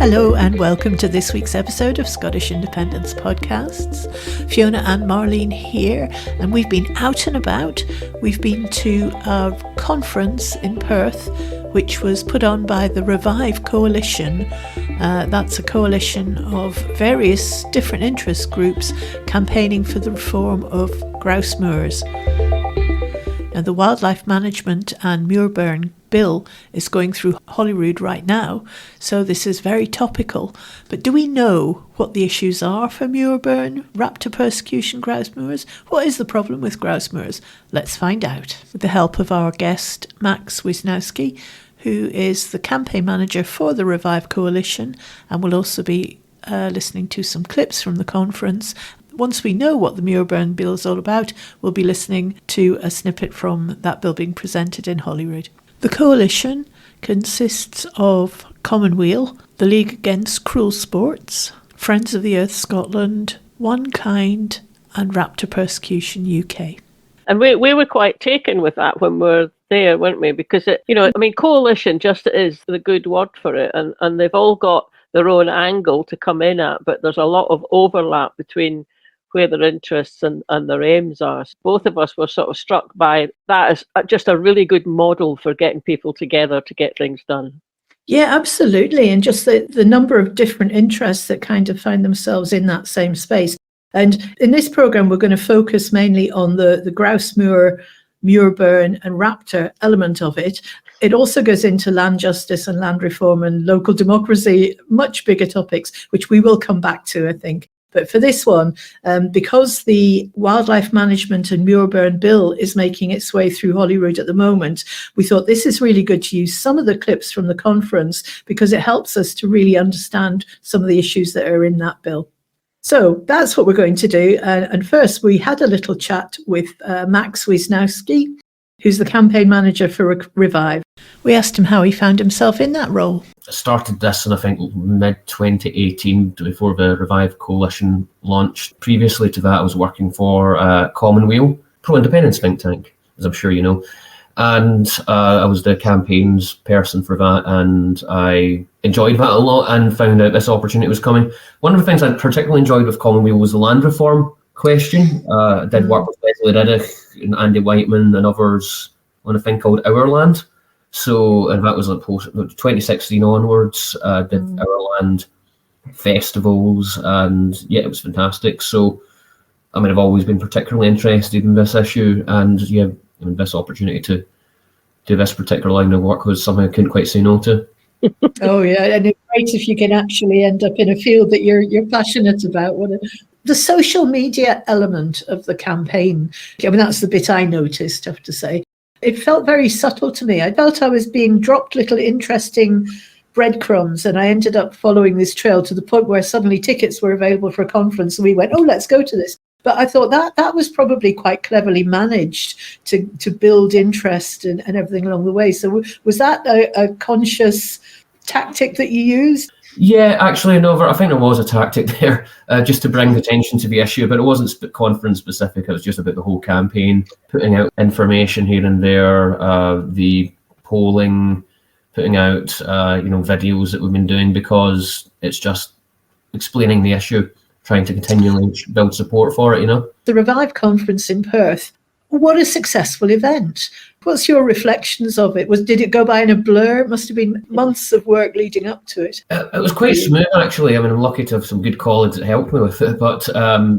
Hello and welcome to this week's episode of Scottish Independence Podcasts. Fiona and Marlene here, and we've been out and about. We've been to a conference in Perth which was put on by the Revive Coalition. That's a coalition of various different interest groups campaigning for the reform of grouse moors. Now, the Wildlife Management and Muirburn bill is going through Holyrood right now, so this is very topical. But do we know what the issues are for Muirburn, raptor persecution, grouse moors? What is the problem with grouse moors? Let's find out with the help of our guest, Max Wiszniewski, who is the campaign manager for the Revive Coalition, and will also be listening to some clips from the conference. Once we know what the Muirburn bill is all about, we'll be listening to a snippet from that bill being presented in Holyrood. The coalition consists of Commonweal, the League Against Cruel Sports, Friends of the Earth Scotland, One Kind, and Raptor Persecution UK. And we were quite taken with that when we were there, weren't we? Because, coalition just is the good word for it. And they've all got their own angle to come in at, but there's a lot of overlap between where their interests and their aims are. So both of us were sort of struck by that as just a really good model for getting people together to get things done. Yeah, absolutely. And just the number of different interests that kind of find themselves in that same space. And in this programme, we're going to focus mainly on the grouse moor, Muirburn and raptor element of it. It also goes into land justice and land reform and local democracy, much bigger topics, which we will come back to, I think. But for this one, because the Wildlife Management and Muirburn bill is making its way through Holyrood at the moment, we thought this is really good to use some of the clips from the conference because it helps us to really understand some of the issues that are in that bill. So that's what we're going to do. And first, we had a little chat with Max Wiszniewski, who's the campaign manager for Revive. We asked him how he found himself in that role. I started this in, I think, mid-2018, before the Revive Coalition launched. Previously to that, I was working for Commonweal, pro-independence think tank, as I'm sure you know. And I was the campaigns person for that, and I enjoyed that a lot and found out this opportunity was coming. One of the things I particularly enjoyed with Commonweal was the land reform question. I did work with Leslie Riddick and Andy Whiteman and others on a thing called Our Land. So, and that was like 2016 onwards, did Our Land festivals, and yeah, it was fantastic. So, I mean, I've always been particularly interested in this issue, and yeah, I mean, this opportunity to do this particular line of work was something I couldn't quite say no to. Oh yeah, and it's great if you can actually end up in a field that you're passionate about. The social media element of the campaign, I mean, that's the bit I noticed, I have to say. It felt very subtle to me. I felt I was being dropped little interesting breadcrumbs, and I ended up following this trail to the point where suddenly tickets were available for a conference, and we went, oh, let's go to this. But I thought that was probably quite cleverly managed to build interest and everything along the way. So was that a conscious tactic that you used? Yeah, actually, no, I think there was a tactic there just to bring attention to the issue, but it wasn't conference specific. It was just about the whole campaign, putting out information here and there, the polling, putting out videos that we've been doing, because it's just explaining the issue, trying to continually build support for it, The Revive conference in Perth, what a successful event. What's your reflections of it? Did it go by in a blur? It must have been months of work leading up to it. It was quite smooth, actually. I mean, I'm lucky to have some good colleagues that helped me with it, but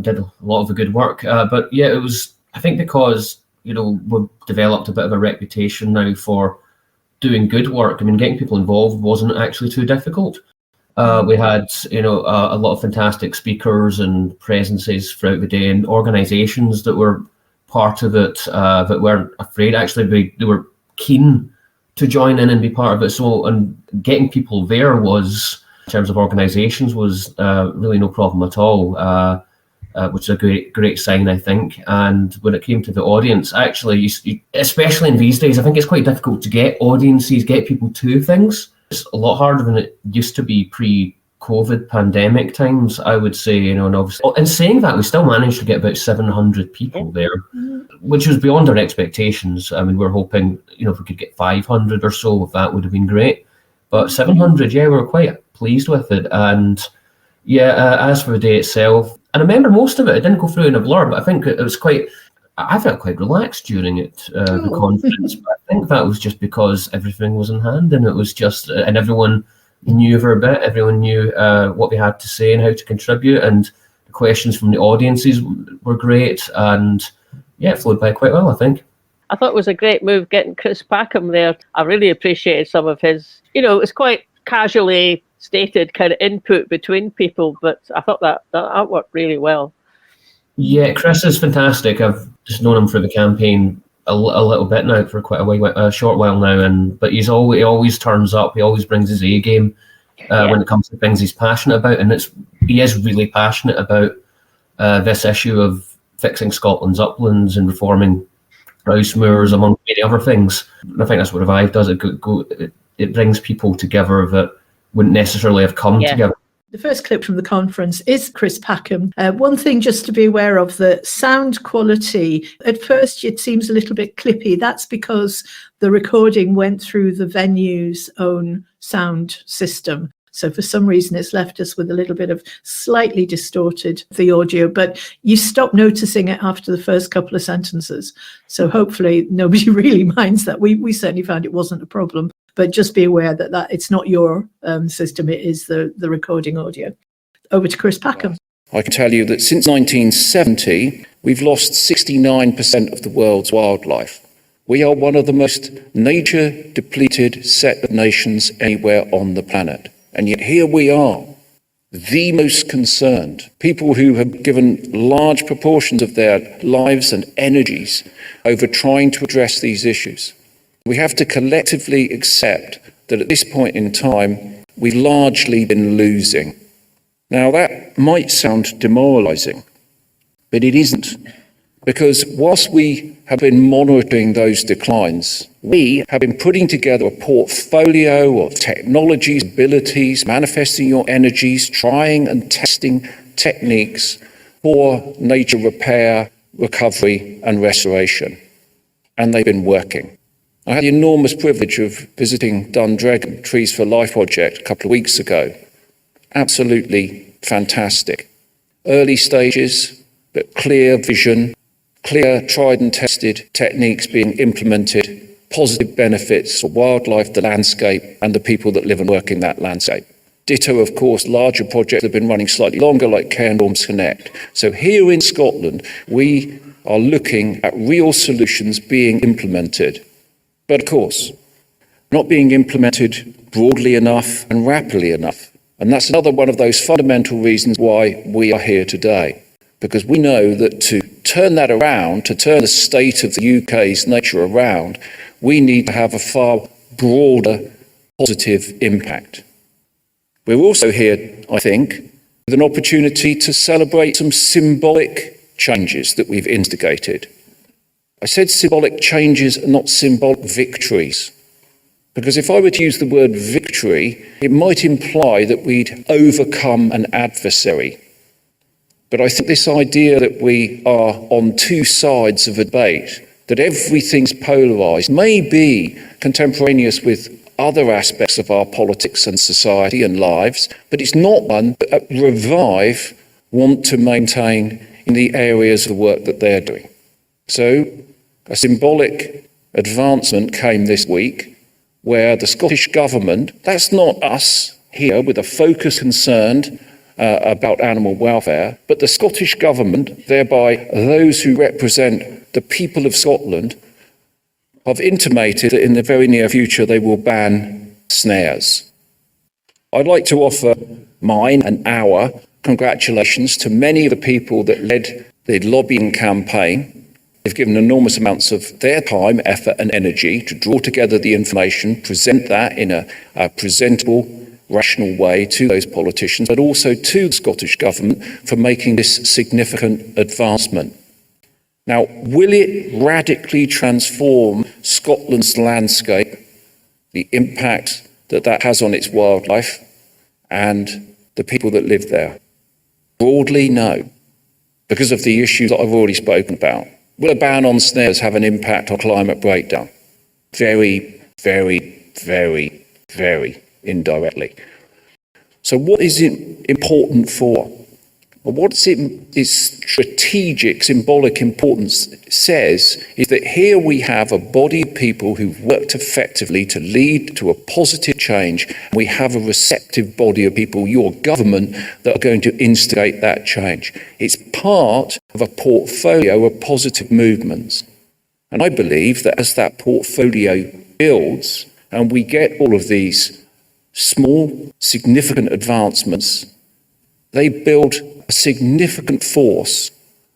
did a lot of the good work. But yeah, it was, I think, because, we've developed a bit of a reputation now for doing good work. I mean, getting people involved wasn't actually too difficult. We had, a lot of fantastic speakers and presences throughout the day, and organisations that were part of it that weren't afraid. Actually, they were keen to join in and be part of it. So, and getting people there was, in terms of organisations, was really no problem at all, which is a great sign, I think. And when it came to the audience, actually, especially in these days, I think it's quite difficult to get audiences, get people to things. It's a lot harder than it used to be pre-COVID pandemic times, I would say, and obviously, in saying that, we still managed to get about 700 people there, which was beyond our expectations. I mean, we're hoping, if we could get 500 or so, that would have been great. But 700, yeah, we were quite pleased with it. And yeah, as for the day itself, and I remember most of it, it didn't go through in a blur, but I think it was I felt quite relaxed during it, the conference. But I think that was just because everything was in hand, and it was just, and everyone knew every bit, everyone knew what they had to say and how to contribute, and the questions from the audiences were great, and yeah, it flowed by quite well, I think. I thought it was a great move getting Chris Packham there. I really appreciated some of his, it's quite casually stated kind of input between people, but I thought that worked really well. Yeah, Chris is fantastic. I've just known him for the campaign a little bit now, for quite a short while now, but he always turns up. He always brings his A game when it comes to things he's passionate about, and he is really passionate about this issue of fixing Scotland's uplands and reforming grouse moors, among many other things. And I think that's what Revive does. It brings people together that wouldn't necessarily have come together. The first clip from the conference is Chris Packham. One thing just to be aware of, the sound quality. At first, it seems a little bit clippy. That's because the recording went through the venue's own sound system. So for some reason, it's left us with a little bit of slightly distorted the audio, but you stop noticing it after the first couple of sentences. So hopefully nobody really minds that. We certainly found it wasn't a problem. But just be aware that it's not your system, it is the recording audio. Over to Chris Packham. I can tell you that since 1970, we've lost 69% of the world's wildlife. We are one of the most nature-depleted set of nations anywhere on the planet. And yet here we are, the most concerned, people who have given large proportions of their lives and energies over trying to address these issues. We have to collectively accept that at this point in time, we've largely been losing. Now, that might sound demoralising, but it isn't. Because whilst we have been monitoring those declines, we have been putting together a portfolio of technologies, abilities, manifesting your energies, trying and testing techniques for nature repair, recovery and restoration. And they've been working. I had the enormous privilege of visiting Dundregan Trees for Life project a couple of weeks ago. Absolutely fantastic. Early stages, but clear vision, clear tried and tested techniques being implemented, positive benefits for wildlife, the landscape, and the people that live and work in that landscape. Ditto, of course, larger projects that have been running slightly longer, like Cairngorms Connect. So here in Scotland, we are looking at real solutions being implemented. But of course, not being implemented broadly enough and rapidly enough. And that's another one of those fundamental reasons why we are here today. Because we know that to turn that around, to turn the state of the UK's nature around, we need to have a far broader positive impact. We're also here, I think, with an opportunity to celebrate some symbolic changes that we've instigated. I said symbolic changes, not symbolic victories. Because if I were to use the word victory, it might imply that we'd overcome an adversary. But I think this idea that we are on two sides of a debate, that everything's polarised, may be contemporaneous with other aspects of our politics and society and lives, but it's not one that Revive want to maintain in the areas of the work that they're doing. So, a symbolic advancement came this week where the Scottish Government, that's not us here with a focus concerned about animal welfare, but the Scottish Government, thereby those who represent the people of Scotland, have intimated that in the very near future they will ban snares. I'd like to offer mine and our congratulations to many of the people that led the lobbying campaign. They've given enormous amounts of their time, effort and energy to draw together the information, present that in a presentable, rational way to those politicians, but also to the Scottish Government for making this significant advancement. Now, will it radically transform Scotland's landscape, the impact that that has on its wildlife and the people that live there? Broadly, no, because of the issues that I've already spoken about. Will a ban on snares have an impact on climate breakdown? Very, very, very, very indirectly. So what is it important for? Well, what its strategic, symbolic importance says is that here we have a body of people who've worked effectively to lead to a positive change. We have a receptive body of people, your government, that are going to instigate that change. It's part of a portfolio of positive movements. And I believe that as that portfolio builds and we get all of these small, significant advancements, they build a significant force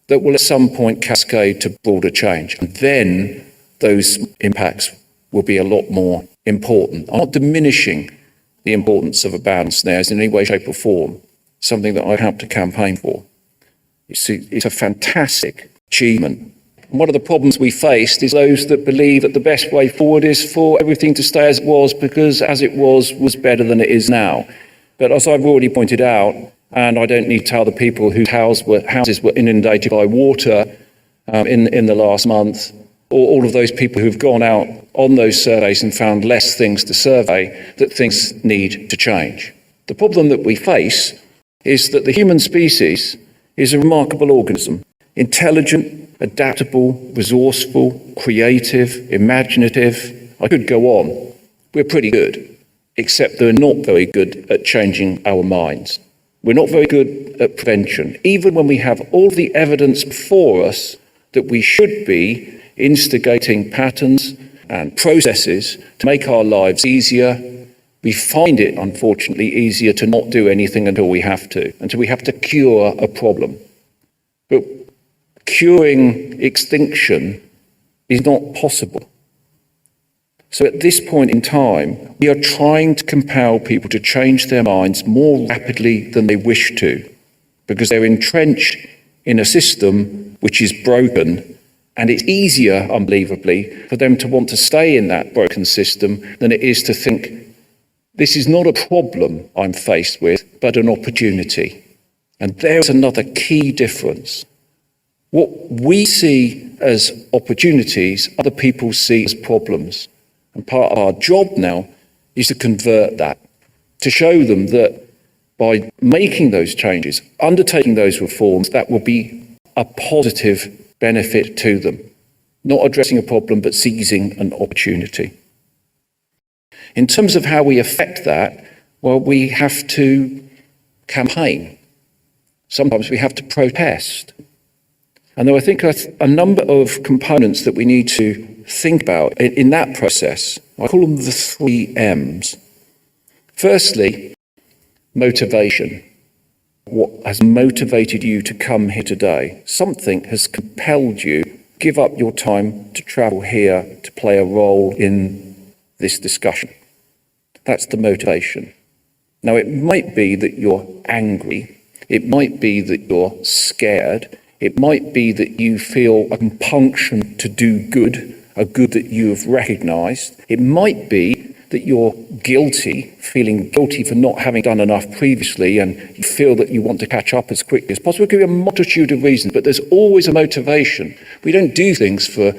that will at some point cascade to broader change. And then those impacts will be a lot more important. I'm not diminishing the importance of abandoned snares in any way, shape or form, something that I helped to campaign for. It's a fantastic achievement. And one of the problems we faced is those that believe that the best way forward is for everything to stay as it was because as it was better than it is now. But as I've already pointed out, and I don't need to tell the people whose houses were inundated by water in the last month, or all of those people who've gone out on those surveys and found less things to survey, that things need to change. The problem that we face is that the human species is a remarkable organism, intelligent, adaptable, resourceful, creative, imaginative. I could go on. We're pretty good, except they're not very good at changing our minds. We're not very good at prevention, even when we have all the evidence before us that we should be instigating patterns and processes to make our lives easier. We find it, unfortunately, easier to not do anything until we have to cure a problem. But curing extinction is not possible. So at this point in time, we are trying to compel people to change their minds more rapidly than they wish to, because they're entrenched in a system which is broken, and it's easier, unbelievably, for them to want to stay in that broken system than it is to think, this is not a problem I'm faced with, but an opportunity. And there's another key difference. What we see as opportunities, other people see as problems. And part of our job now is to convert that, to show them that by making those changes, undertaking those reforms, that will be a positive benefit to them. Not addressing a problem, but seizing an opportunity. In terms of how we affect that, well, we have to campaign. Sometimes we have to protest. And there are, I think, a number of components that we need to think about in that process. I call them the 3 M's. Firstly, motivation. What has motivated you to come here today? Something has compelled you to give up your time to travel here to play a role in this discussion. That's the motivation. Now, it might be that you're angry. It might be that you're scared. It might be that you feel a compunction to do good, a good that you have recognised. It might be that you're guilty, feeling guilty for not having done enough previously, and you feel that you want to catch up as quickly as possible. It could be a multitude of reasons, but there's always a motivation. We don't do things for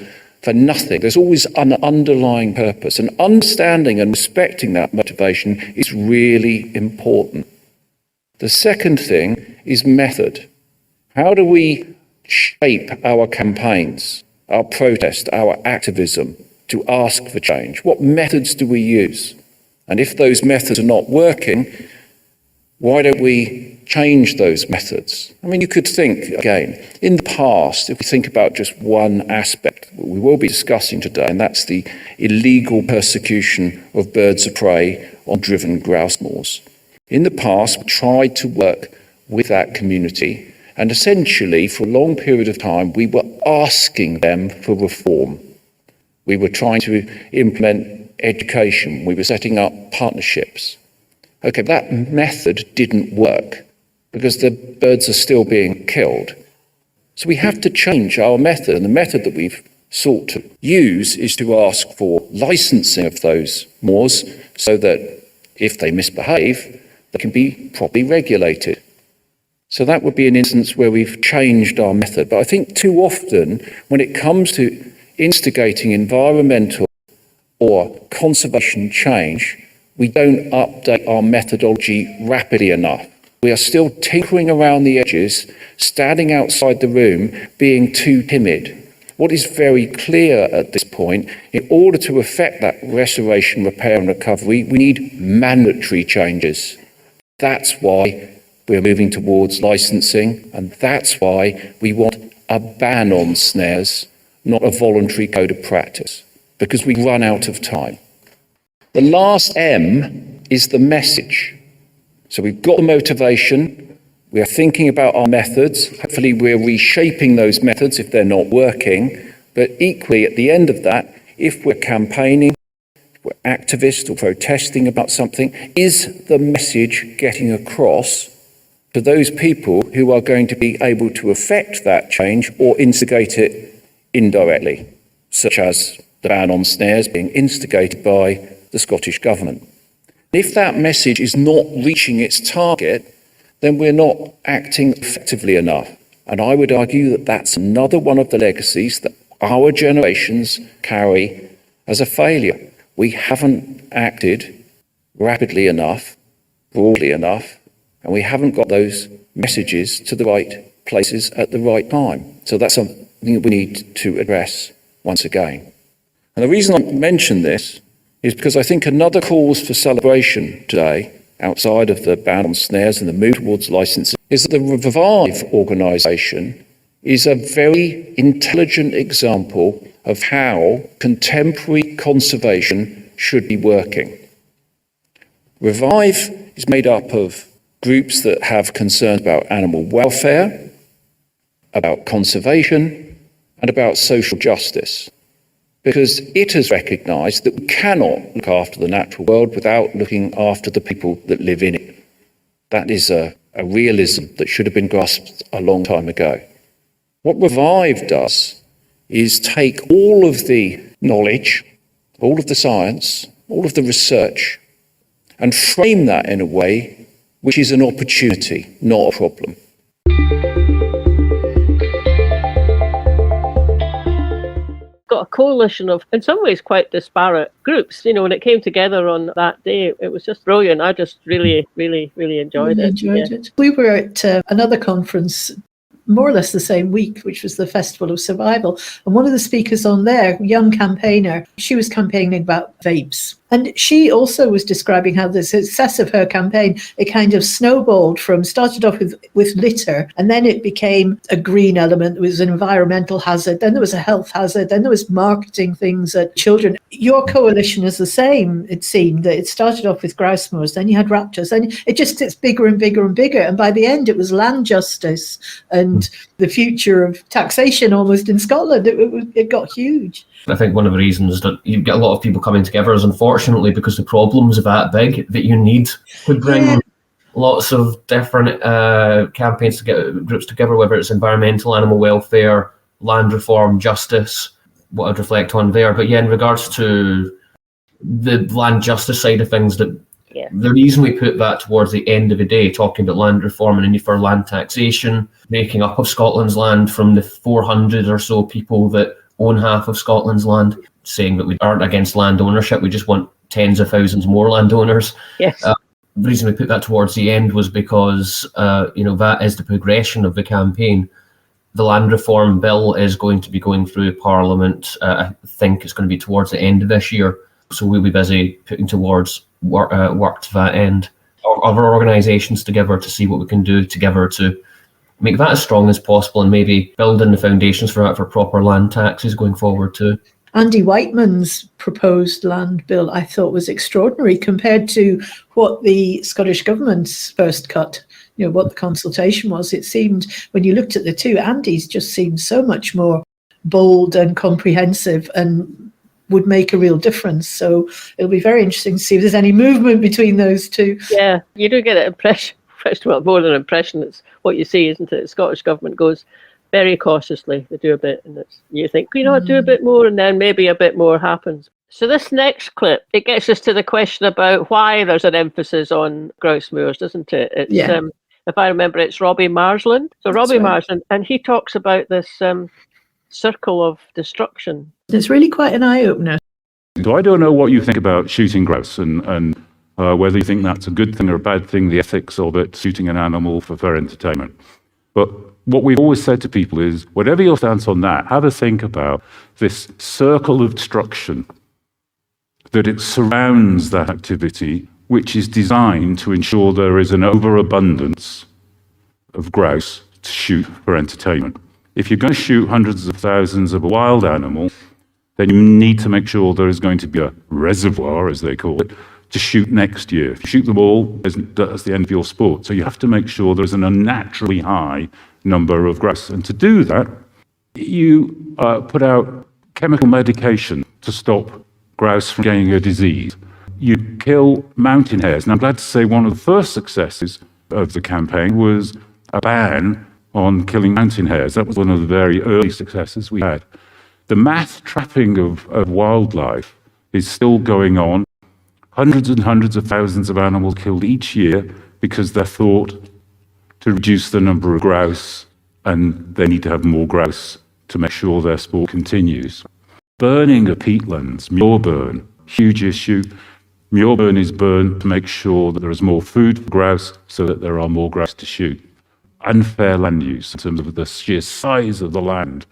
nothing. There's always an underlying purpose, and understanding and respecting that motivation is really important. The second thing is method. How do we shape our campaigns, our protest, our activism to ask for change? What methods do we use? And if those methods are not working, why don't we change those methods? I mean, you could think, again, in the past, if we think about just one aspect that we will be discussing today, and that's the illegal persecution of birds of prey on driven grouse moors. In the past, we tried to work with that community, and essentially, for a long period of time, we were asking them for reform. We were trying to implement education. We were setting up partnerships. Okay, that method didn't work because the birds are still being killed. So we have to change our method, and the method that we've sought to use is to ask for licensing of those moors so that if they misbehave, they can be properly regulated. So that would be an instance where we've changed our method. But I think too often, when it comes to instigating environmental or conservation change, we don't update our methodology rapidly enough. We are still tinkering around the edges, standing outside the room, being too timid. What is very clear at this point, in order to effect that restoration, repair and recovery, we need mandatory changes. That's why we're moving towards licensing, and that's why we want a ban on snares, not a voluntary code of practice, because we run out of time. The last M is the message. So we've got the motivation, we are thinking about our methods, hopefully we're reshaping those methods if they're not working, but equally at the end of that, if we're campaigning, if we're activists or protesting about something, is the message getting across to those people who are going to be able to affect that change or instigate it indirectly, such as the ban on snares being instigated by the Scottish Government. If that message is not reaching its target, then we're not acting effectively enough. And I would argue that that's another one of the legacies that our generations carry as a failure. We haven't acted rapidly enough, broadly enough, and we haven't got those messages to the right places at the right time. So that's something that we need to address once again. And the reason I mention this is because I think another cause for celebration today, outside of the ban on snares and the move towards licensing, is that the Revive organisation is a very intelligent example of how contemporary conservation should be working. Revive is made up of groups that have concerns about animal welfare, about conservation, and about social justice. Because it has recognised that we cannot look after the natural world without looking after the people that live in it. That is a realism that should have been grasped a long time ago. What Revive does is take all of the knowledge, all of the science, all of the research, and frame that in a way which is an opportunity, not a problem. Got a coalition of, in some ways, quite disparate groups. You know, when it came together on that day, it was just brilliant. I just really enjoyed it. We were at another conference more or less the same week, which was the Festival of Survival. And one of the speakers on there, young campaigner, she was campaigning about vapes. And she also was describing how the success of her campaign, it kind of snowballed from, started off with litter, and then it became a green element, it was an environmental hazard, then there was a health hazard, then there was marketing things at children. Your coalition is the same, it seemed, that it started off with grouse moors, then you had raptors, then it just gets bigger and bigger and bigger. And by the end, it was land justice and the future of taxation almost in Scotland. It got huge. I think one of the reasons that you get a lot of people coming together is unfortunately because the problems are that big that you need to bring lots of different campaigns to get groups together, whether it's environmental, animal welfare, land reform, justice, what I'd reflect on there. But yeah, in regards to the land justice side of things, the reason we put that towards the end of the day, talking about land reform and the need for land taxation, making up of Scotland's land from the 400 or so people that own half of Scotland's land, saying that we aren't against land ownership, we just want tens of thousands more landowners. Yes. The reason we put that towards the end was because that is the progression of the campaign. The land reform bill is going to be going through Parliament. I think it's going to be towards the end of this year. So we'll be busy putting towards work to that end. Other organisations together to see what we can do together to make that as strong as possible and maybe building the foundations for that for proper land taxes going forward too. Andy Whiteman's proposed land bill, I thought, was extraordinary compared to what the Scottish Government's first cut, what the consultation was. It seemed, when you looked at the two, Andy's just seemed so much more bold and comprehensive and would make a real difference. So it'll be very interesting to see if there's any movement between those two. Yeah, you do get an impression. Well, more than an impression, it's what you see, isn't it? The Scottish Government goes very cautiously. They do a bit, and you think, do a bit more, and then maybe a bit more happens. So this next clip, it gets us to the question about why there's an emphasis on grouse moors, doesn't it? It's, if I remember, it's Robbie Marsland. So Robbie Marsland, and he talks about this circle of destruction. It's really quite an eye-opener. So I don't know what you think about shooting grouse and whether you think that's a good thing or a bad thing, the ethics of it, shooting an animal for entertainment. But what we've always said to people is, whatever your stance on that, have a think about this circle of destruction, that it surrounds that activity, which is designed to ensure there is an overabundance of grouse to shoot for entertainment. If you're going to shoot hundreds of thousands of a wild animal, then you need to make sure there is going to be a reservoir, as they call it, to shoot next year. If you shoot them all, that's the end of your sport. So you have to make sure there's an unnaturally high number of grouse. And to do that, you put out chemical medication to stop grouse from getting a disease. You kill mountain hares. And I'm glad to say one of the first successes of the campaign was a ban on killing mountain hares. That was one of the very early successes we had. The mass trapping of wildlife is still going on. Hundreds and hundreds of thousands of animals killed each year because they're thought to reduce the number of grouse, and they need to have more grouse to make sure their sport continues. Burning of peatlands, Muirburn, huge issue. Muirburn is burned to make sure that there is more food for grouse so that there are more grouse to shoot. Unfair land use in terms of the sheer size of the land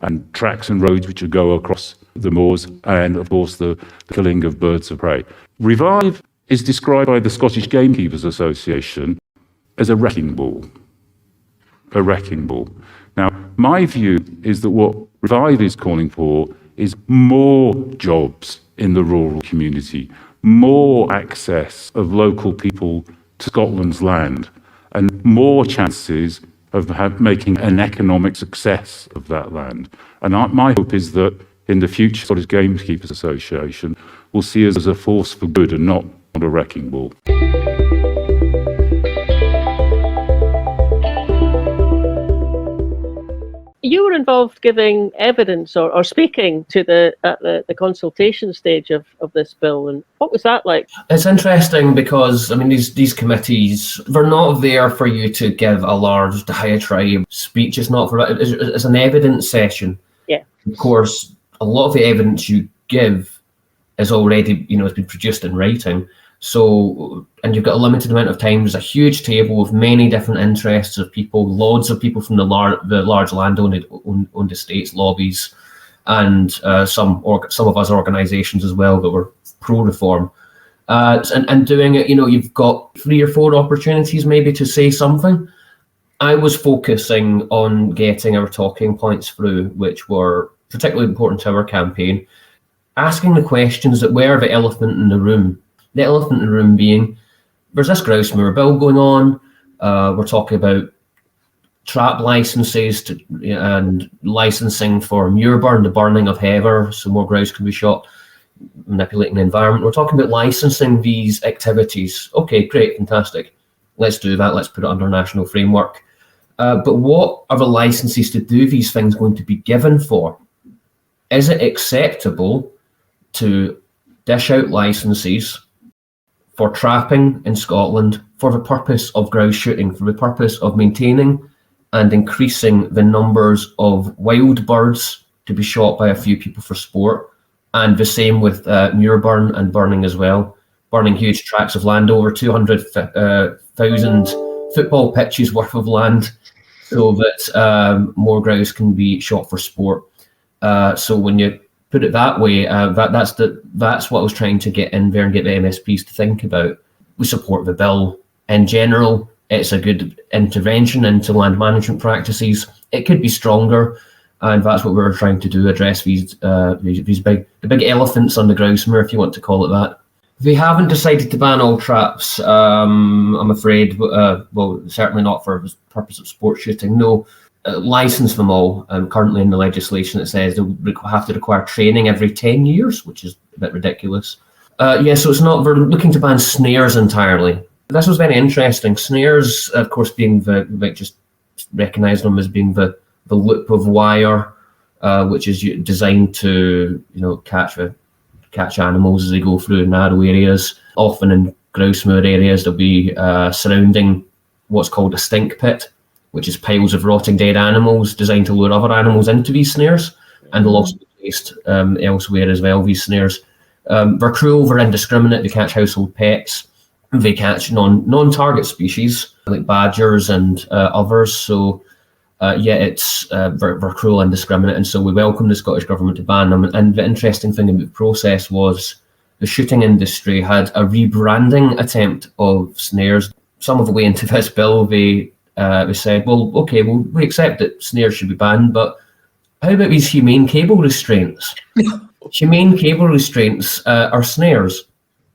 and tracks and roads which would go across the moors, and of course the killing of birds of prey. Revive is described by the Scottish Gamekeepers Association as a wrecking ball. A wrecking ball. Now, my view is that what Revive is calling for is more jobs in the rural community, more access of local people to Scotland's land, and more chances of making an economic success of that land. And my hope is that in the future, Scottish Gamekeepers Association will see us as a force for good and not a wrecking ball. You were involved giving evidence or speaking to the consultation stage of this bill, and what was that like? It's interesting because, I mean, these committees, they're not there for you to give a large diatribe speech. It's not it's an evidence session. Yeah. Of course, a lot of the evidence you give is already, has been produced in writing. So, and you've got a limited amount of time. There's a huge table with many different interests of people, loads of people from the large land-owned estates, lobbies, and some of us organisations as well that were pro-reform. And doing it, you've got 3 or 4 opportunities maybe to say something. I was focusing on getting our talking points through, which were particularly important to our campaign, asking the questions that were the elephant in the room. The elephant in the room being, there's this grouse moor bill going on. We're talking about trap licenses and licensing for Muirburn, the burning of heather, so more grouse can be shot, manipulating the environment. We're talking about licensing these activities. Okay, great, fantastic. Let's do that. Let's put it under national framework. But what are the licenses to do these things going to be given for? Is it acceptable to dish out licenses for trapping in Scotland for the purpose of grouse shooting, for the purpose of maintaining and increasing the numbers of wild birds to be shot by a few people for sport, and the same with Muirburn and burning as well, burning huge tracts of land, over 200,000 football pitches worth of land, so that more grouse can be shot for sport. So when you put it that way, that's what I was trying to get in there and get the MSPs to think about. We support the bill in general. It's a good intervention into land management practices. It could be stronger, and that's what we're trying to do: address these big elephants on the grouse moor, if you want to call it that. They haven't decided to ban all traps, I'm afraid. Well, certainly not for the purpose of sport shooting. No. License them all. Currently in the legislation it says they have to require training every 10 years, which is a bit ridiculous. So it's not, we're looking to ban snares entirely. This was very interesting. Snares, of course, being just recognise them as being the loop of wire, which is designed to catch animals as they go through narrow areas. Often in grouse moor areas they'll be surrounding what's called a stink pit, which is piles of rotting dead animals designed to lure other animals into these snares, and they'll also be placed elsewhere as well, these snares. They're cruel, they're indiscriminate, they catch household pets. they catch non-target species like badgers and others. So it's very cruel and indiscriminate, and so we welcome the Scottish Government to ban them. And the interesting thing about the process was the shooting industry had a rebranding attempt of snares. Some of the way into this bill, they said, well, okay, we accept that snares should be banned, but how about these humane cable restraints? Humane cable restraints are snares.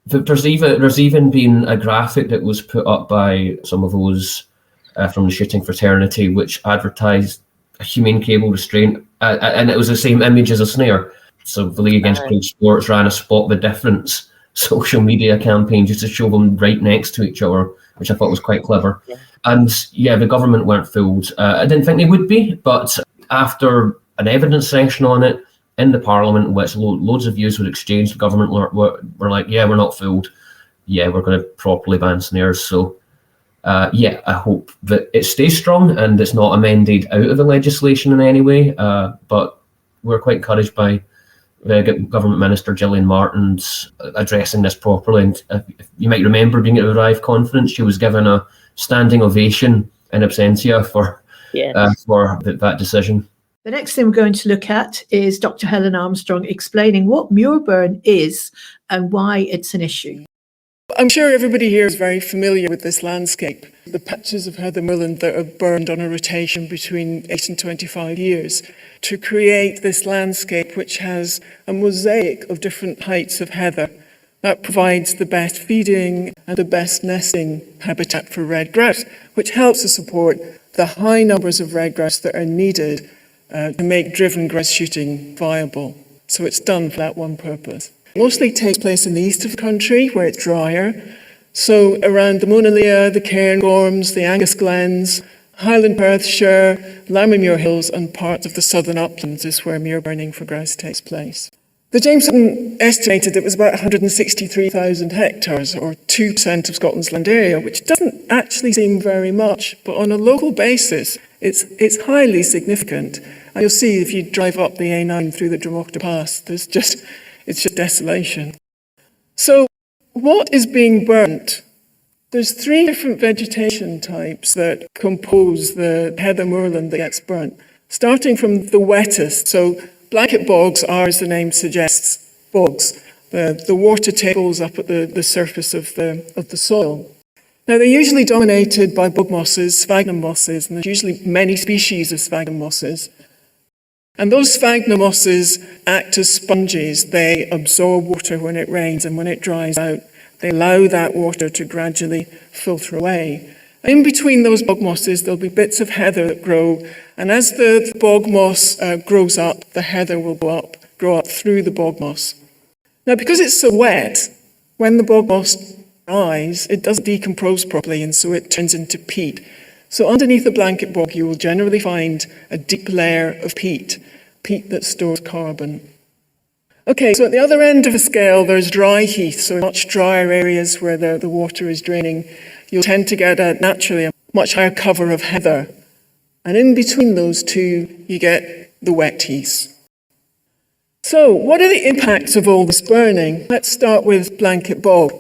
There's even been a graphic that was put up by some of those from the shooting fraternity, which advertised a humane cable restraint, and it was the same image as a snare. So the League Against Cruel Sports ran a Spot the Difference social media campaign just to show them right next to each other, which I thought was quite clever. Yeah. And the government weren't fooled. I didn't think they would be, but after an evidence session on it in the Parliament, in which loads of views were exchanged, the government were like, yeah, we're not fooled. Yeah, we're going to properly ban snares. So I hope that it stays strong and it's not amended out of the legislation in any way. But we're quite encouraged by the Government Minister Gillian Martin's addressing this properly. And you might remember being at the Arrive conference, she was given a standing ovation in absentia for that decision. The next thing we're going to look at is Dr. Helen Armstrong explaining what Muirburn is and why it's an issue. I'm sure everybody here is very familiar with this landscape. The patches of heather moorland that are burned on a rotation between 8 and 25 years to create this landscape which has a mosaic of different heights of heather that provides the best feeding and the best nesting habitat for red grouse, which helps to support the high numbers of red grouse that are needed to make driven grouse shooting viable. So it's done for that one purpose. It mostly takes place in the east of the country where it's drier. So around the Monalea, the Cairngorms, the Angus Glens, Highland Perthshire, Lammermuir Hills and parts of the southern uplands is where muir burning for grouse takes place. The James Sutton estimated it was about 163,000 hectares, or 2% of Scotland's land area, which doesn't actually seem very much, but on a local basis, it's highly significant. And you'll see if you drive up the A9 through the Dromochta Pass, it's just desolation. So what is being burnt? There's 3 different vegetation types that compose the heather moorland that gets burnt, starting from the wettest. So blanket bogs are, as the name suggests, bogs. The water tables up at the surface of the soil. Now, they're usually dominated by bog mosses, sphagnum mosses, and there's usually many species of sphagnum mosses. And those sphagnum mosses act as sponges. They absorb water when it rains, and when it dries out, they allow that water to gradually filter away. In between those bog mosses, there'll be bits of heather that grow, and as the bog moss grows up, the heather will grow up through the bog moss. Now, because it's so wet, when the bog moss dries, it doesn't decompose properly, and so it turns into peat. So underneath the blanket bog, you will generally find a deep layer of peat that stores carbon. Okay, so at the other end of the scale, there's dry heath, so in much drier areas where the water is draining, you'll tend to get naturally a much higher cover of heather. And in between those two, you get the wet heaths. So what are the impacts of all this burning? Let's start with blanket bog.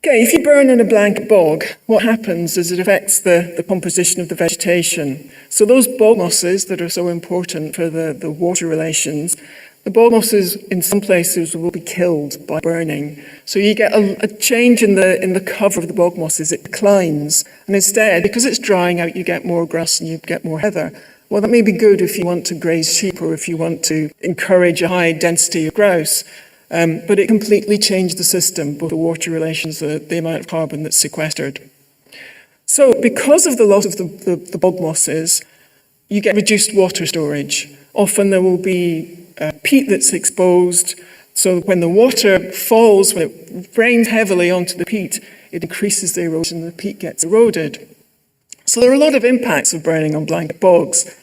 Okay, if you burn in a blanket bog, what happens is it affects the composition of the vegetation. So those bog mosses that are so important for the water relations, the bog mosses in some places will be killed by burning. So you get a change in the cover of the bog mosses, it declines. And instead, because it's drying out, you get more grass and you get more heather. Well, that may be good if you want to graze sheep or if you want to encourage a high density of grouse. But it completely changed the system, both the water relations, the amount of carbon that's sequestered. So because of the loss of the bog mosses, you get reduced water storage. Often there will be peat that's exposed, so when the water falls, when it rains heavily onto the peat, it increases the erosion and the peat gets eroded. So there are a lot of impacts of burning on blanket bogs,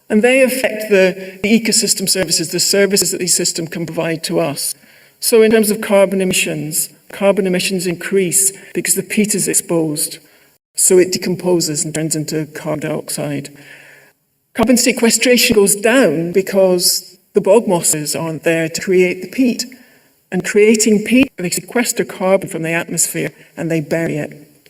and they affect the ecosystem services, the services that these systems can provide to us. So in terms of carbon emissions increase because the peat is exposed, so it decomposes and turns into carbon dioxide. Carbon sequestration goes down because the bog mosses aren't there to create the peat. And creating peat, they sequester carbon from the atmosphere and they bury it.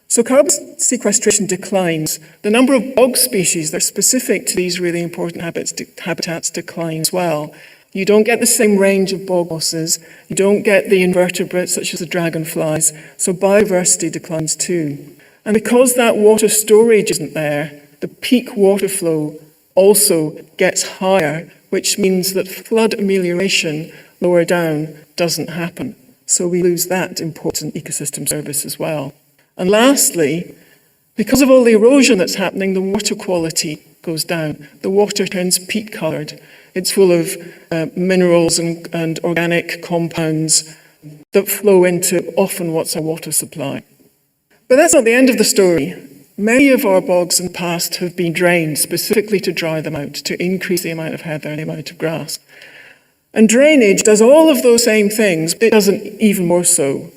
So carbon sequestration declines. The number of bog species that are specific to these really important habitats decline as well. You don't get the same range of bog mosses. You don't get the invertebrates such as the dragonflies. So biodiversity declines too. And because that water storage isn't there, the peak water flow also gets higher, which means that flood amelioration lower down doesn't happen. So we lose that important ecosystem service as well. And lastly, because of all the erosion that's happening, the water quality goes down. The water turns peat coloured. It's full of minerals and organic compounds that flow into often what's our water supply. But that's not the end of the story. Many of our bogs in the past have been drained specifically to dry them out, to increase the amount of heather and the amount of grass. And drainage does all of those same things, but it doesn't even more so.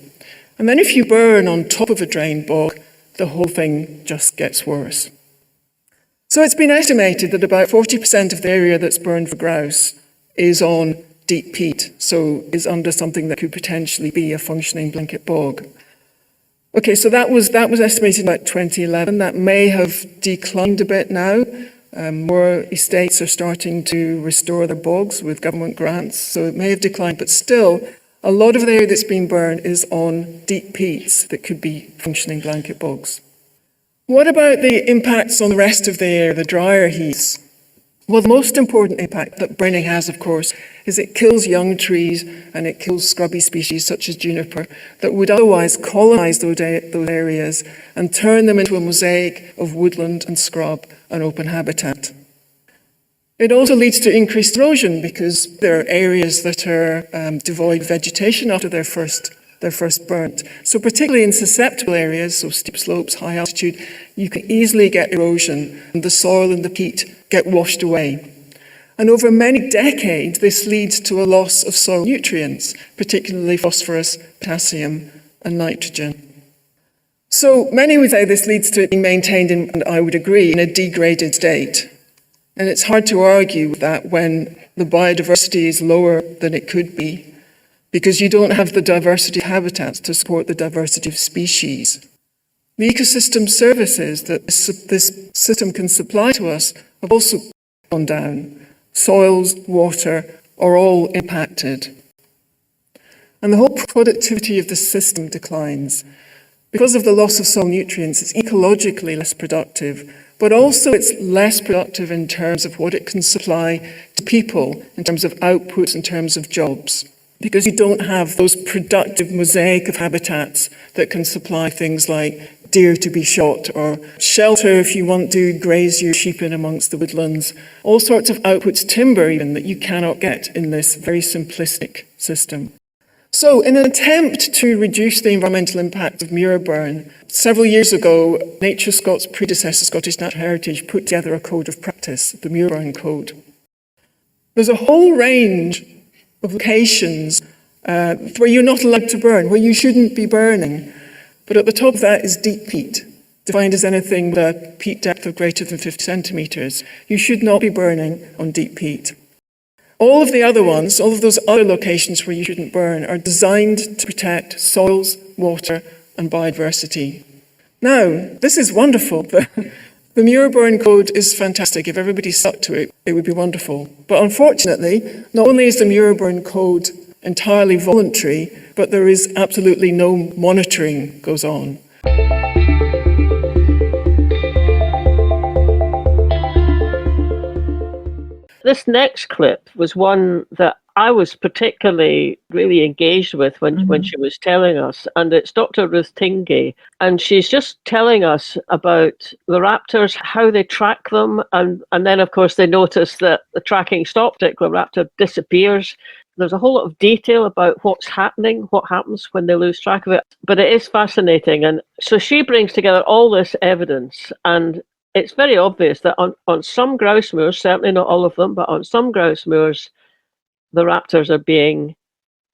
And then if you burn on top of a drained bog, the whole thing just gets worse. So it's been estimated that about 40% of the area that's burned for grouse is on deep peat, so is under something that could potentially be a functioning blanket bog. Okay, so that was estimated about 2011. That may have declined a bit now. More estates are starting to restore their bogs with government grants, so it may have declined, but still, a lot of the area that's been burned is on deep peats that could be functioning blanket bogs. What about the impacts on the rest of the area, the drier heaths? Well, the most important impact that burning has, of course, is it kills young trees and it kills scrubby species such as juniper that would otherwise colonise those areas and turn them into a mosaic of woodland and scrub and open habitat. It also leads to increased erosion because there are areas that are devoid of vegetation after they're first burnt. So particularly in susceptible areas, so steep slopes, high altitude, you can easily get erosion and the soil and the peat get washed away. And over many decades, this leads to a loss of soil nutrients, particularly phosphorus, potassium, and nitrogen. So many would say this leads to it being maintained, and I would agree, in a degraded state. And it's hard to argue with that when the biodiversity is lower than it could be, because you don't have the diversity of habitats to support the diversity of species. The ecosystem services that this system can supply to us have also gone down. Soils, water are all impacted. And the whole productivity of the system declines. Because of the loss of soil nutrients, it's ecologically less productive, but also it's less productive in terms of what it can supply to people, in terms of outputs, in terms of jobs. Because you don't have those productive mosaic of habitats that can supply things like deer to be shot or shelter if you want to graze your sheep in amongst the woodlands. All sorts of outputs, timber even, that you cannot get in this very simplistic system. So in an attempt to reduce the environmental impact of Muirburn, several years ago, Nature Scott's predecessor, Scottish Natural Heritage, put together a code of practice, the Muirburn Code. There's a whole range of locations where you're not allowed to burn, where you shouldn't be burning. But at the top of that is deep peat, defined as anything with a peat depth of greater than 50 centimetres. You should not be burning on deep peat. All of the other ones, all of those other locations where you shouldn't burn, are designed to protect soils, water, and biodiversity. Now, this is wonderful. The Muirburn Code is fantastic. If everybody stuck to it, it would be wonderful. But unfortunately, not only is the Muirburn Code entirely voluntary, but there is absolutely no monitoring goes on. This next clip was one that I was particularly really engaged with when she was telling us, and it's Dr. Ruth Tingay, and she's just telling us about the raptors, how they track them, and then of course they notice that the tracking stopped, the raptor disappears. There's a whole lot of detail about what's happening, what happens when they lose track of it, but it is fascinating. And so she brings together all this evidence, and it's very obvious that on some grouse moors, certainly not all of them, but on some grouse moors, the raptors are being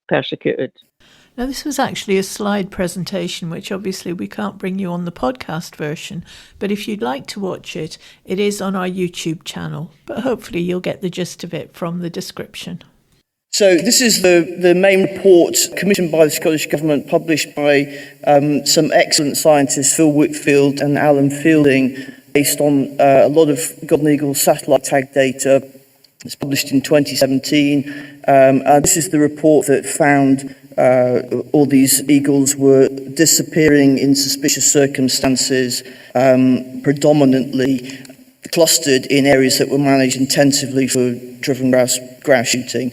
persecuted. Now, this was actually a slide presentation, which obviously we can't bring you on the podcast version, but if you'd like to watch it, it is on our YouTube channel, but hopefully you'll get the gist of it from the description. So this is the main report commissioned by the Scottish Government, published by some excellent scientists, Phil Whitfield and Alan Fielding, based on a lot of golden eagle satellite tag data. It's published in 2017. And this is the report that found all these eagles were disappearing in suspicious circumstances, predominantly clustered in areas that were managed intensively for driven grouse shooting.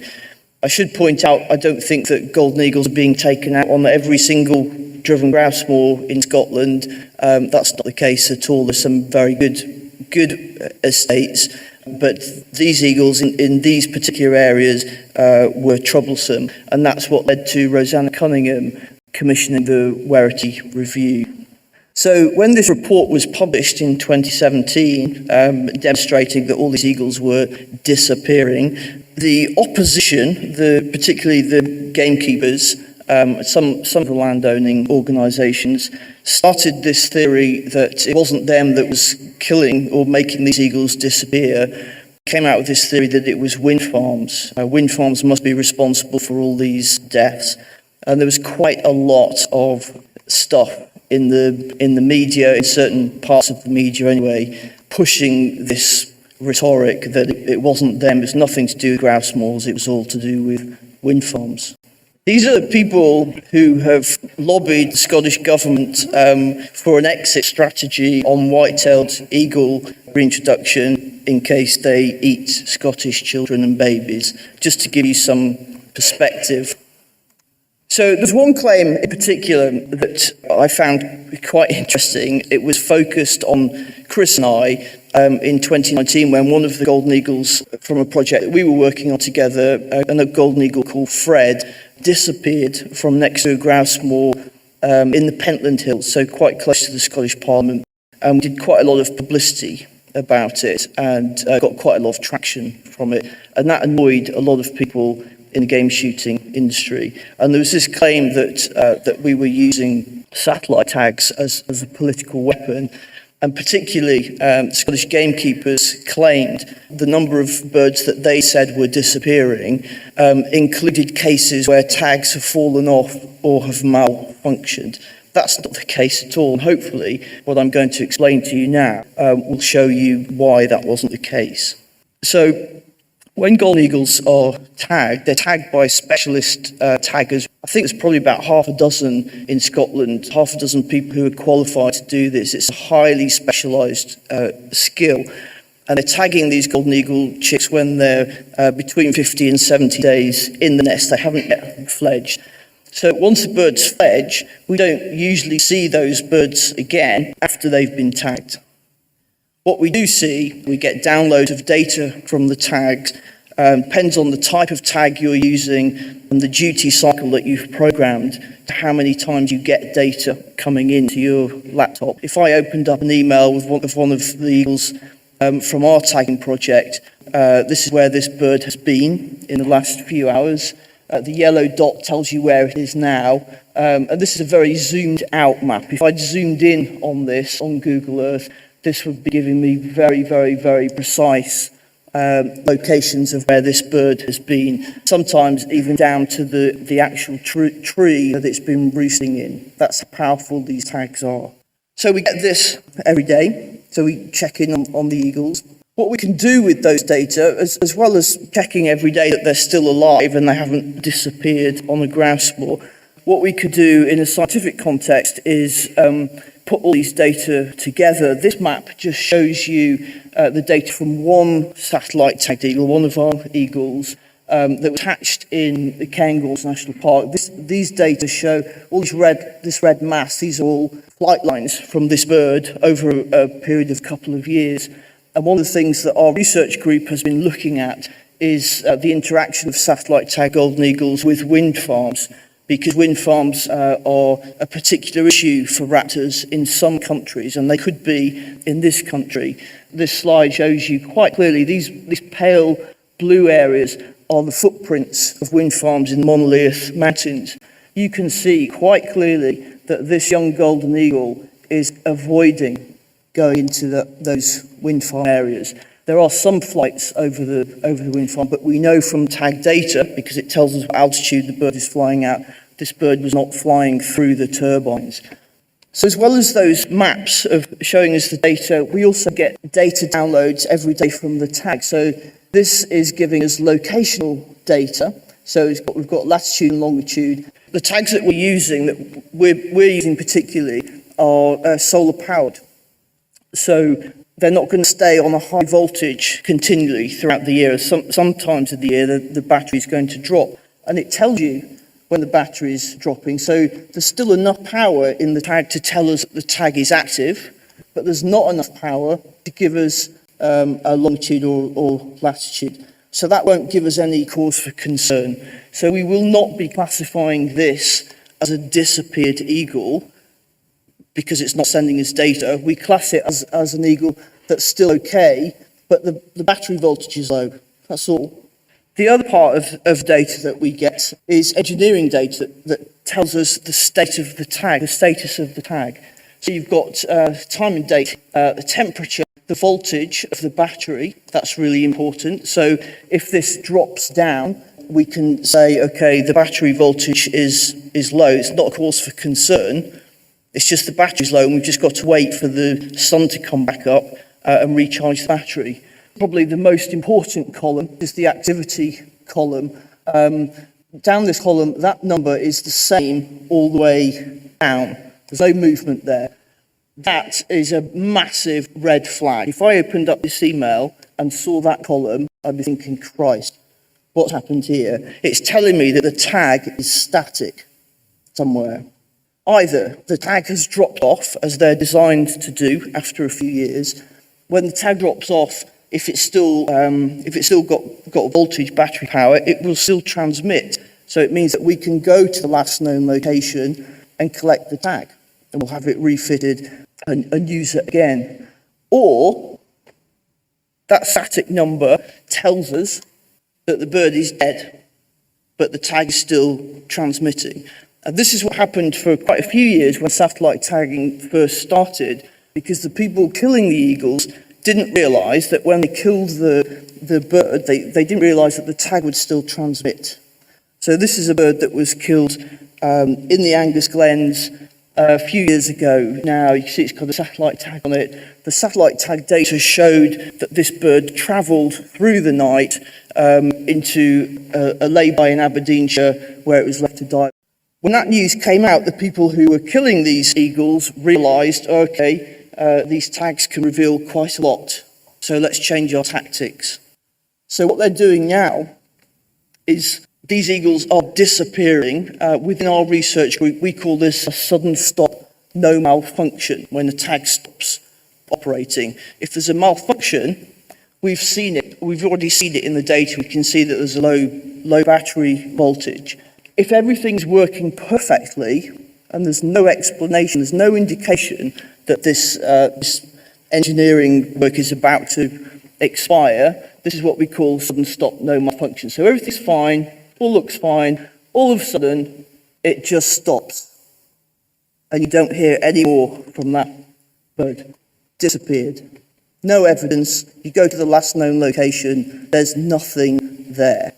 I should point out, I don't think that golden eagles are being taken out on every single driven grouse moor in Scotland. That's not the case at all. There's some very good estates, but these eagles in these particular areas were troublesome, and that's what led to Rosanna Cunningham commissioning the Werrity Review. So when this report was published in 2017, demonstrating that all these eagles were disappearing, the opposition, particularly the gamekeepers, some of the landowning organisations, started this theory that it wasn't them that was killing or making these eagles disappear. Came out with this theory that it was wind farms. Wind farms must be responsible for all these deaths. And there was quite a lot of stuff in the media, in certain parts of the media anyway, pushing this rhetoric that it wasn't them, it's nothing to do with grouse moors, it was all to do with wind farms. These are the people who have lobbied the Scottish Government for an exit strategy on white-tailed eagle reintroduction in case they eat Scottish children and babies, just to give you some perspective. So there's one claim in particular that I found quite interesting. It was focused on Chris and I in 2019 when one of the golden eagles from a project that we were working on together, a golden eagle called Fred, disappeared from next to a grouse moor in the Pentland Hills, so quite close to the Scottish Parliament. And we did quite a lot of publicity about it and got quite a lot of traction from it. And that annoyed a lot of people in the game shooting industry. And there was this claim that we were using satellite tags as a political weapon. And particularly, Scottish gamekeepers claimed the number of birds that they said were disappearing included cases where tags have fallen off or have malfunctioned. That's not the case at all. And hopefully, what I'm going to explain to you now will show you why that wasn't the case. So, when golden eagles are tagged, they're tagged by specialist taggers. I think there's probably about half a dozen in Scotland, half a dozen people who are qualified to do this. It's a highly specialised skill. And they're tagging these golden eagle chicks when they're between 50 and 70 days in the nest. They haven't yet fledged. So once the birds fledge, we don't usually see those birds again after they've been tagged. What we do see, we get downloads of data from the tags, depends on the type of tag you're using and the duty cycle that you've programmed to how many times you get data coming into your laptop. If I opened up an email with one of the eagles from our tagging project, this is where this bird has been in the last few hours. The yellow dot tells you where it is now. And this is a very zoomed out map. If I'd zoomed in on this on Google Earth, this would be giving me very, very, very precise locations of where this bird has been, sometimes even down to the actual tree that it's been roosting in. That's how powerful these tags are. So we get this every day, so we check in on the eagles. What we can do with those data, as well as checking every day that they're still alive and they haven't disappeared on a grouse moor, what we could do in a scientific context is put all these data together. This map just shows you the data from one satellite tagged eagle, one of our eagles, that was hatched in the Cairngorms National Park. These data show all this red mass. These are all flight lines from this bird over a period of a couple of years. And one of the things that our research group has been looking at is the interaction of satellite tagged golden eagles with wind farms, because wind farms are a particular issue for raptors in some countries, and they could be in this country. This slide shows you quite clearly these pale blue areas are the footprints of wind farms in the Monolith Mountains. You can see quite clearly that this young golden eagle is avoiding going into those wind farm areas. There are some flights over the wind farm, but we know from tag data, because it tells us what altitude the bird is flying at, this bird was not flying through the turbines. So as well as those maps of showing us the data, we also get data downloads every day from the tag. So this is giving us locational data. So we've got latitude and longitude. The tags that we're using, that we're using particularly, are solar powered. So they're not going to stay on a high voltage continually throughout the year. Sometimes of the year, the battery is going to drop. And it tells you when the battery is dropping. So there's still enough power in the tag to tell us that the tag is active, but there's not enough power to give us a longitude or latitude. So that won't give us any cause for concern. So we will not be classifying this as a disappeared eagle because it's not sending us data. We class it as an eagle that's still okay, but the battery voltage is low. That's all. The other part of data that we get is engineering data that tells us the state of the tag, the status of the tag. So you've got time and date, the temperature, the voltage of the battery. That's really important. So if this drops down, we can say, okay, the battery voltage is low. It's not a cause for concern. It's just the battery's low, and we've just got to wait for the sun to come back up and recharge the battery. Probably the most important column is the activity column. Down this column, that number is the same all the way down. There's no movement there. That is a massive red flag. If I opened up this email and saw that column, I'd be thinking, Christ, what's happened here? It's telling me that the tag is static somewhere. Either the tag has dropped off, as they're designed to do after a few years. When the tag drops off, if it's still got voltage, battery power, it will still transmit. So it means that we can go to the last known location and collect the tag, and we'll have it refitted and use it again. Or that static number tells us that the bird is dead, but the tag is still transmitting. And this is what happened for quite a few years when satellite tagging first started, because the people killing the eagles didn't realise that when they killed the bird, they didn't realise that the tag would still transmit. So this is a bird that was killed in the Angus Glens a few years ago. Now you can see it's got a satellite tag on it. The satellite tag data showed that this bird travelled through the night into a lay-by in Aberdeenshire where it was left to die. When that news came out, the people who were killing these eagles realised, okay, these tags can reveal quite a lot, so let's change our tactics. So what they're doing now is these eagles are disappearing. Within our research group, we call this a sudden stop, no malfunction, when the tag stops operating. If there's a malfunction, we've already seen it in the data. We can see that there's a low battery voltage. If everything's working perfectly, and there's no explanation, there's no indication that this engineering work is about to expire, this is what we call sudden stop, no malfunction. So everything's fine, all looks fine, all of a sudden it just stops. And you don't hear any more from that bird. Disappeared. No evidence. You go to the last known location, there's nothing there.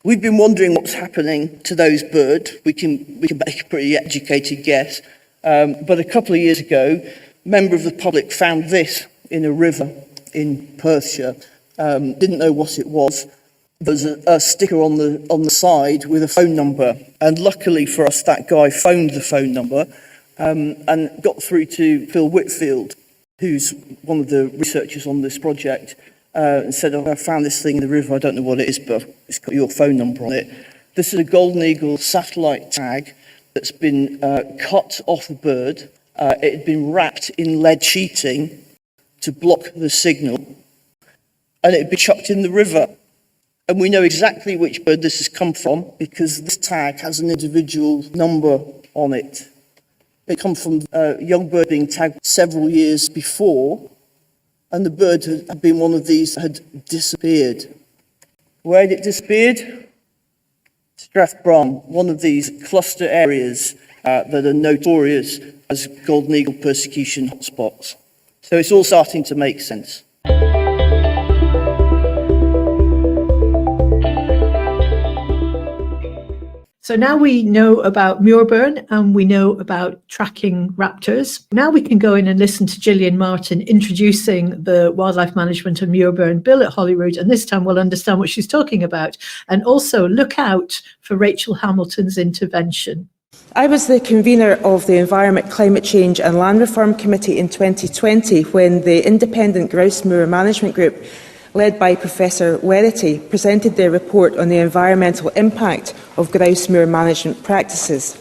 We've been wondering what's happening to those birds. We can make a pretty educated guess. But a couple of years ago, a member of the public found this in a river in Perthshire. Didn't know what it was. There was a sticker on the side with a phone number. And luckily for us, that guy phoned the phone number and got through to Phil Whitfield, who's one of the researchers on this project. And said, I found this thing in the river, I don't know what it is, but it's got your phone number on it. This is a golden eagle satellite tag that's been cut off the bird. It had been wrapped in lead sheeting to block the signal, and it had been chucked in the river. And we know exactly which bird this has come from because this tag has an individual number on it. It comes from a young bird being tagged several years before, and the bird had been one of these that had disappeared. Where had it disappeared? Strathbrum, one of these cluster areas that are notorious as golden eagle persecution hotspots. So it's all starting to make sense. So now we know about Muirburn and we know about tracking raptors. Now we can go in and listen to Gillian Martin introducing the Wildlife Management and Muirburn Bill at Holyrood, and this time we'll understand what she's talking about. And also look out for Rachel Hamilton's intervention. I was the convener of the Environment, Climate Change and Land Reform Committee in 2020 when the independent grouse moor management group led by Professor Werity, presented their report on the environmental impact of grouse moor management practices.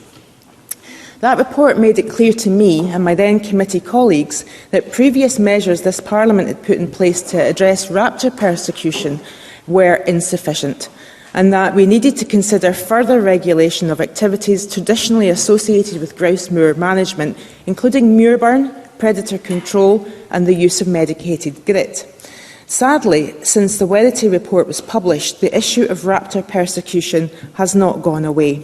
That report made it clear to me and my then committee colleagues that previous measures this Parliament had put in place to address raptor persecution were insufficient, and that we needed to consider further regulation of activities traditionally associated with grouse moor management, including Muirburn, predator control and the use of medicated grit. Sadly, since the Werity report was published, the issue of raptor persecution has not gone away.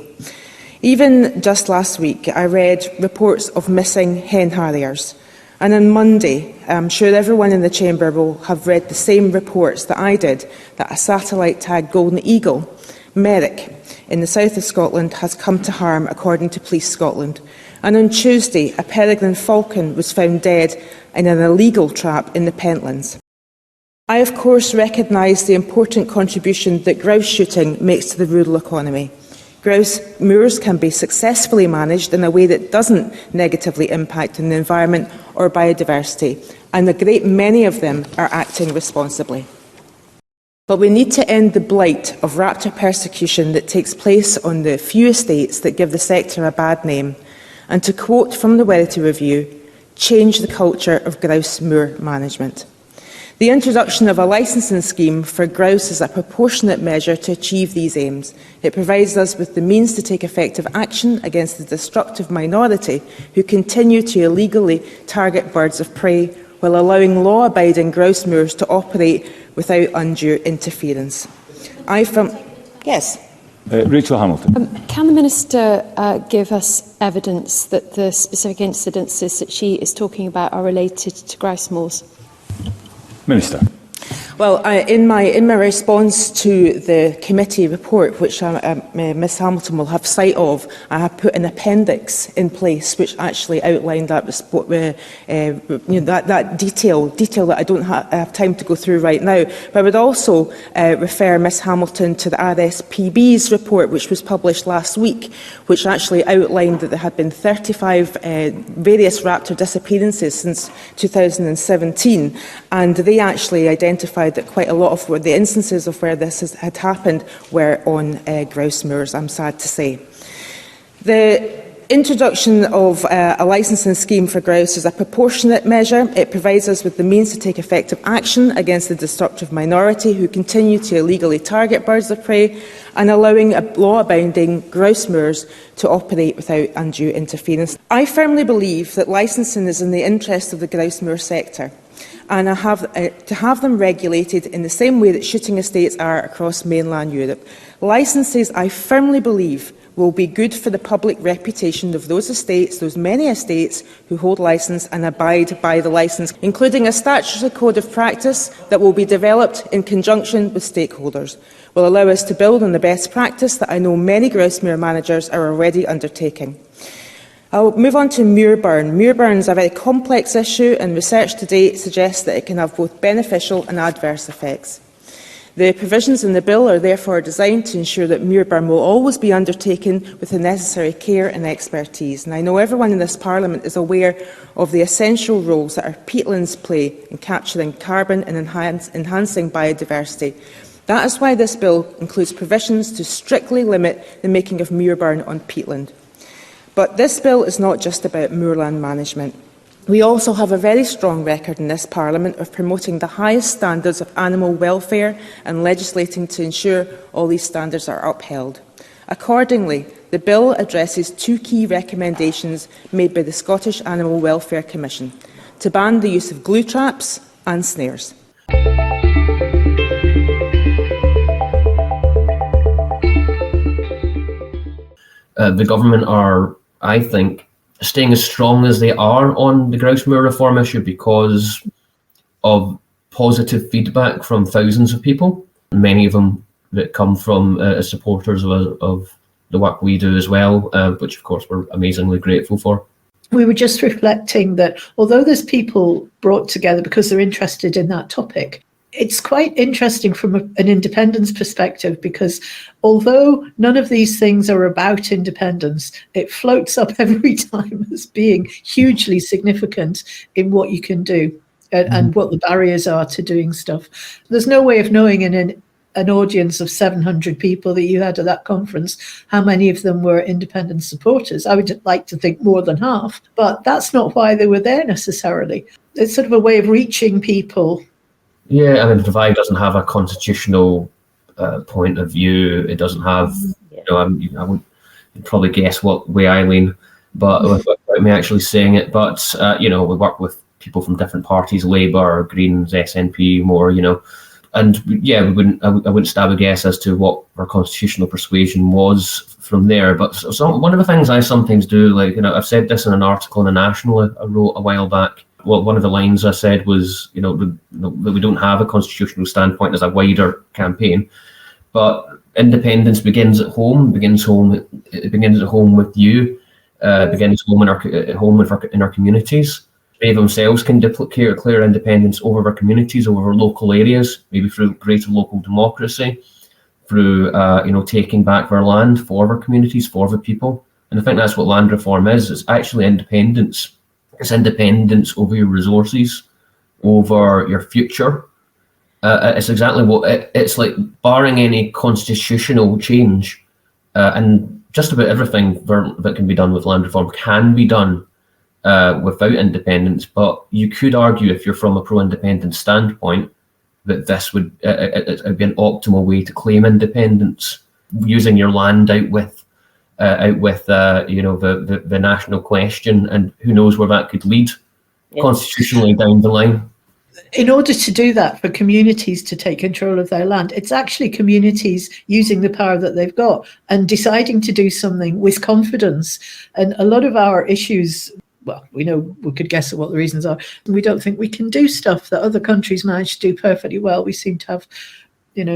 Even just last week, I read reports of missing hen harriers. And on Monday, I'm sure everyone in the chamber will have read the same reports that I did, that a satellite-tagged golden eagle, Merrick, in the south of Scotland has come to harm, according to Police Scotland. And on Tuesday, a peregrine falcon was found dead in an illegal trap in the Pentlands. I, of course, recognise the important contribution that grouse shooting makes to the rural economy. Grouse moors can be successfully managed in a way that doesn't negatively impact on the environment or biodiversity, and a great many of them are acting responsibly. But we need to end the blight of raptor persecution that takes place on the few estates that give the sector a bad name, and to quote from the Werity Review, change the culture of grouse moor management. The introduction of a licensing scheme for grouse is a proportionate measure to achieve these aims. It provides us with the means to take effective action against the destructive minority who continue to illegally target birds of prey while allowing law-abiding grouse moors to operate without undue interference. Yes. Rachel Hamilton. Can the Minister give us evidence that the specific incidences that she is talking about are related to grouse moors? Minister. Well, in my response to the committee report, which Ms Hamilton will have sight of, I have put an appendix in place which actually outlined that that detail that I don't have time to go through right now. But I would also refer Ms Hamilton to the RSPB's report, which was published last week, which actually outlined that there had been 35 various raptor disappearances since 2017, and they actually identified that quite a lot of the instances of where this had happened were on grouse moors, I'm sad to say. The introduction of a licensing scheme for grouse is a proportionate measure. It provides us with the means to take effective action against the destructive minority who continue to illegally target birds of prey, and allowing law-abiding grouse moors to operate without undue interference. I firmly believe that licensing is in the interest of the grouse moor sector, and to have them regulated in the same way that shooting estates are across mainland Europe. Licences, I firmly believe, will be good for the public reputation of those estates, those many estates who hold licence and abide by the licence, including a statutory code of practice that will be developed in conjunction with stakeholders, will allow us to build on the best practice that I know many grouse moor managers are already undertaking. I'll move on to Muirburn. Muirburn is a very complex issue, and research to date suggests that it can have both beneficial and adverse effects. The provisions in the bill are therefore designed to ensure that Muirburn will always be undertaken with the necessary care and expertise. And I know everyone in this Parliament is aware of the essential roles that our peatlands play in capturing carbon and enhancing biodiversity. That is why this bill includes provisions to strictly limit the making of Muirburn on peatland. But this bill is not just about moorland management. We also have a very strong record in this Parliament of promoting the highest standards of animal welfare and legislating to ensure all these standards are upheld. Accordingly, the bill addresses two key recommendations made by the Scottish Animal Welfare Commission: to ban the use of glue traps and snares. The government are, I think, staying as strong as they are on the grouse moor reform issue because of positive feedback from thousands of people, many of them that come from supporters of the work we do as well, which of course we're amazingly grateful for. We were just reflecting that although there's people brought together because they're interested in that topic, it's quite interesting from an independence perspective, because although none of these things are about independence, it floats up every time as being hugely significant in what you can do and what the barriers are to doing stuff. There's no way of knowing in an audience of 700 people that you had at that conference how many of them were independent supporters. I would like to think more than half, but that's not why they were there necessarily. It's sort of a way of reaching people. Yeah, I mean, Revive doesn't have a constitutional point of view. It doesn't have, I wouldn't probably guess what way I lean, but without me actually saying it. But we work with people from different parties: Labour, Greens, SNP, more. And yeah, I wouldn't stab a guess as to what our constitutional persuasion was from there. But one of the things I sometimes do, like, I've said this in an article in the National I wrote a while back. Well, one of the lines I said was, that we don't have a constitutional standpoint as a wider campaign, but independence begins at home. It begins at home with you. Begins home in our communities. They themselves can declare independence over our communities, over our local areas, maybe through greater local democracy, through taking back our land for our communities, for the people. And I think that's what land reform is. It's actually independence. It's independence over your resources, over your future. It's exactly what it's like. Barring any constitutional change, and just about everything that can be done with land reform can be done without independence. But you could argue, if you're from a pro-independence standpoint, that this would it'd be an optimal way to claim independence, using your land out with the national question, and who knows where that could lead constitutionally down the line. In order to do that, for communities to take control of their land, it's actually communities using the power that they've got and deciding to do something with confidence. And a lot of our issues, well, we could guess at what the reasons are. We don't think we can do stuff that other countries manage to do perfectly well. We seem to have,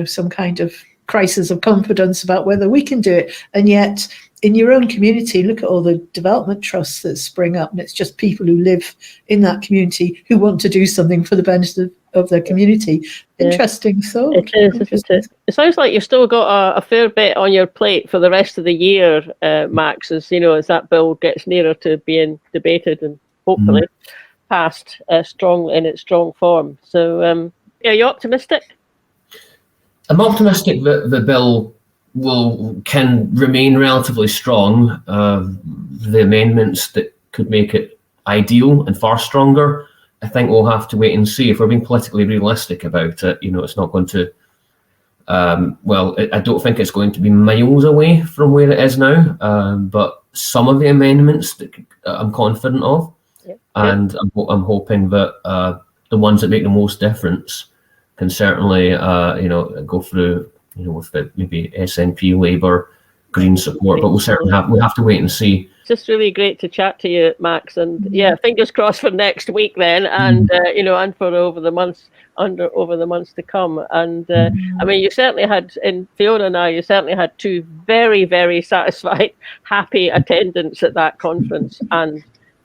some kind of crisis of confidence about whether we can do it. And yet, in your own community, look at all the development trusts that spring up, and it's just people who live in that community who want to do something for the benefit of their community. Interesting thought. It is. It sounds like you've still got a fair bit on your plate for the rest of the year, Max, as that bill gets nearer to being debated and hopefully passed in its strong form. So, are you optimistic? I'm optimistic that the bill can remain relatively strong. The amendments that could make it ideal and far stronger, I think we'll have to wait and see. If we're being politically realistic about it, it's not going to. I don't think it's going to be miles away from where it is now. But some of the amendments that I'm confident of, and I'm hoping that the ones that make the most difference can certainly go through. With maybe SNP, Labour, Green support, but we'll have to wait and see. It's just really great to chat to you, Max, and fingers crossed for next week then, and and for over the months to come. And you certainly had, in Fiona and I, you certainly had two very, very satisfied, happy attendants at that conference,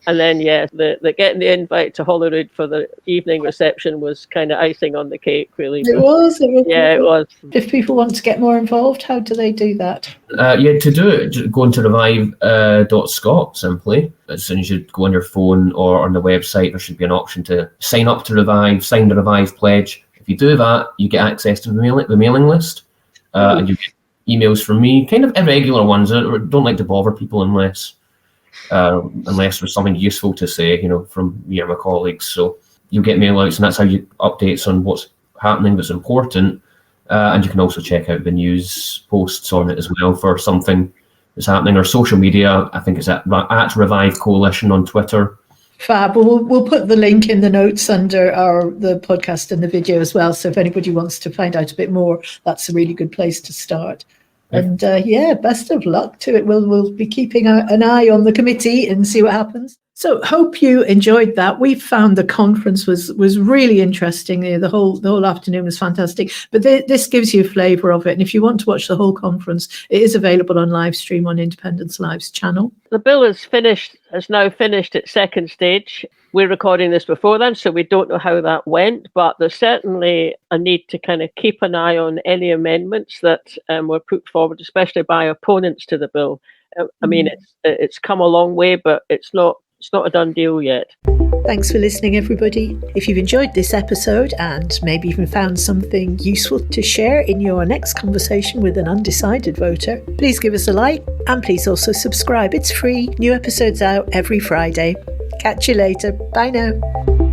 and then the getting the invite to Holyrood for the evening reception was kind of icing on the cake, really. It was. It was. If people want to get more involved, how do they do that? To do it, just go into revive.scot simply. As soon as you go on your phone or on the website, there should be an option to sign up to Revive, sign the Revive pledge. If you do that, you get access to the mailing list, and you get emails from me, kind of irregular ones. I don't like to bother people unless there's something useful to say, from me or my colleagues. So you'll get mail outs, and that's how you updates on what's happening that's important. And you can also check out the news posts on it as well for something that's happening. Or social media, I think it's at Revive Coalition on Twitter. Fab. We'll put the link in the notes under the podcast and the video as well. So if anybody wants to find out a bit more, that's a really good place to start. And best of luck to it. We'll be keeping an eye on the committee and see what happens. So hope you enjoyed that. We found the conference was really interesting. The whole afternoon was fantastic. But this gives you a flavour of it. And if you want to watch the whole conference, it is available on live stream on Independence Live's channel. The bill has now finished its second stage. We're recording this before then, so we don't know how that went. But there's certainly a need to kind of keep an eye on any amendments that were put forward, especially by opponents to the bill. I mean, it's come a long way, but it's not a done deal yet. Thanks for listening, everybody. If you've enjoyed this episode and maybe even found something useful to share in your next conversation with an undecided voter, please give us a like and please also subscribe. It's free. New episodes out every Friday. Catch you later. Bye now.